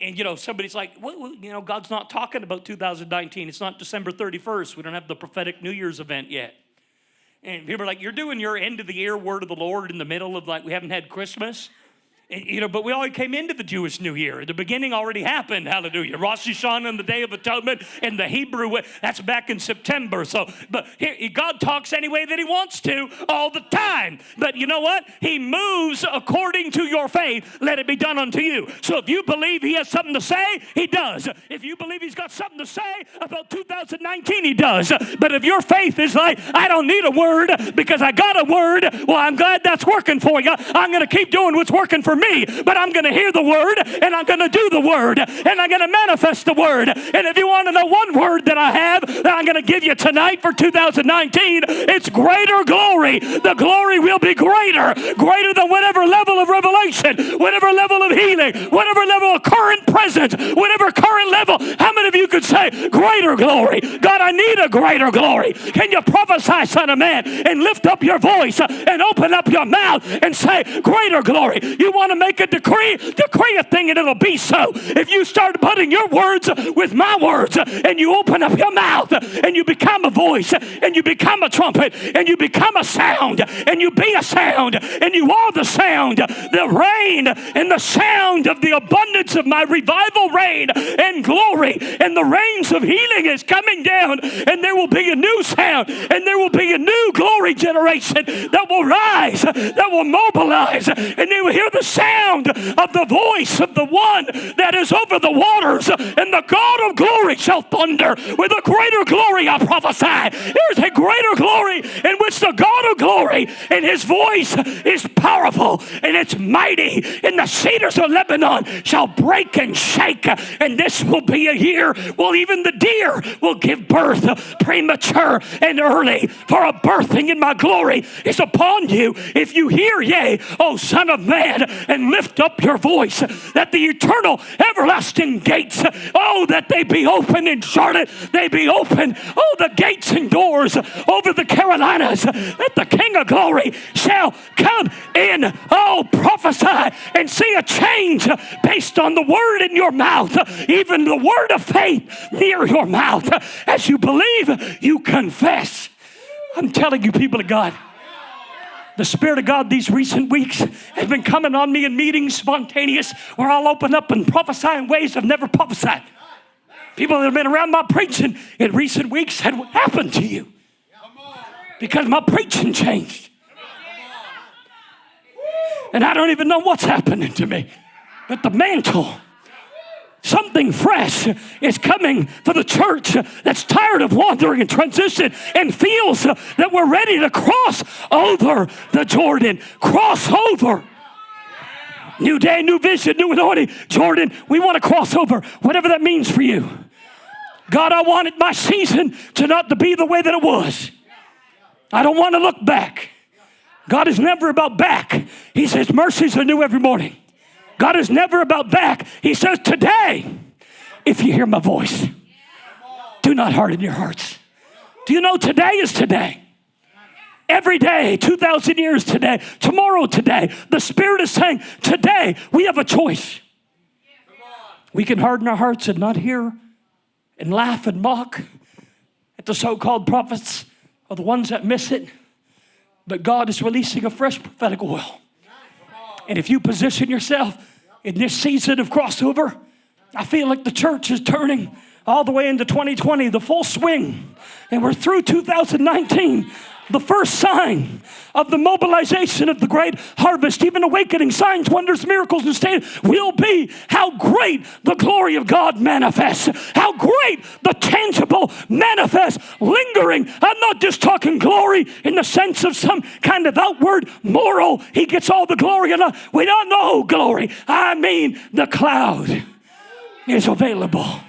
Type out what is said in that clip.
And, somebody's like, well, God's not talking about 2019. It's not December 31st. We don't have the prophetic New Year's event yet. And people are like, you're doing your end of the year word of the Lord in the middle of we haven't had Christmas. And, but we already came into the Jewish New Year. The beginning already happened, hallelujah. Rosh Hashanah and the Day of Atonement and the Hebrew, that's back in September. But here, God talks any way that he wants to all the time. But you know what? He moves according to your faith. Let it be done unto you. So if you believe he has something to say, he does. If you believe he's got something to say about 2019, he does. But if your faith is like, I don't need a word because I got a word, well, I'm glad that's working for you. I'm going to keep doing what's working for me, but I'm going to hear the word and I'm going to do the word and I'm going to manifest the word. And if you want to know one word that I have that I'm going to give you tonight for 2019, it's greater glory. The glory will be greater than whatever level of revelation, whatever level of healing, whatever level of current presence, whatever current level. How many of you could say greater glory? God, I need a greater glory. Can you prophesy, son of man, and lift up your voice and open up your mouth and say greater glory? You want to make a decree a thing and it'll be so. If you start putting your words with my words and you open up your mouth and you become a voice and you become a trumpet and you become a sound and you be a sound and you are the sound, the rain and the sound of the abundance of my revival rain and glory and the rains of healing is coming down, and there will be a new sound and there will be a new glory generation that will rise, that will mobilize, and they will hear the sound of the voice of the one that is over the waters, and the God of glory shall thunder. With a greater glory I prophesy. There's a greater glory in which the God of glory and his voice is powerful and it's mighty, and the cedars of Lebanon shall break and shake. And this will be a year, well, even the deer will give birth premature and early, for a birthing in my glory is upon you. If you hear, yea, O son of man, and lift up your voice, that the eternal everlasting gates, oh, that they be open in Charlotte, they be open, oh, the gates and doors over the Carolinas, that the King of glory shall come in. Oh, prophesy and see a change based on the word in your mouth, even the word of faith near your mouth. As you believe, you confess. I'm telling you, people of God, the Spirit of God these recent weeks has been coming on me in meetings, spontaneous, where I'll open up and prophesy in ways I've never prophesied. People that have been around my preaching in recent weeks said, what happened to you? Because my preaching changed. And I don't even know what's happening to me. But the mantle, something fresh is coming for the church that's tired of wandering and transition and feels that we're ready to cross over the Jordan. Cross over. New day, new vision, new anointing. Jordan, we want to cross over. Whatever that means for you. God, I wanted my season to be the way that it was. I don't want to look back. God is never about back. He says mercies are new every morning. God is never about back. He says today, if you hear my voice, do not harden your hearts. Do you know today is today? Every day, 2,000 years today, tomorrow today. The Spirit is saying today we have a choice. We can harden our hearts and not hear and laugh and mock at the so-called prophets or the ones that miss it. But God is releasing a fresh prophetic oil. And if you position yourself in this season of crossover, I feel like the church is turning all the way into 2020, the full swing. And we're through 2019. The first sign of the mobilization of the great harvest, even awakening, signs, wonders, miracles, and state will be how great the glory of God manifests. How great the tangible manifests, lingering. I'm not just talking glory in the sense of some kind of outward moral. He gets all the glory. We don't know glory. I mean the cloud is available.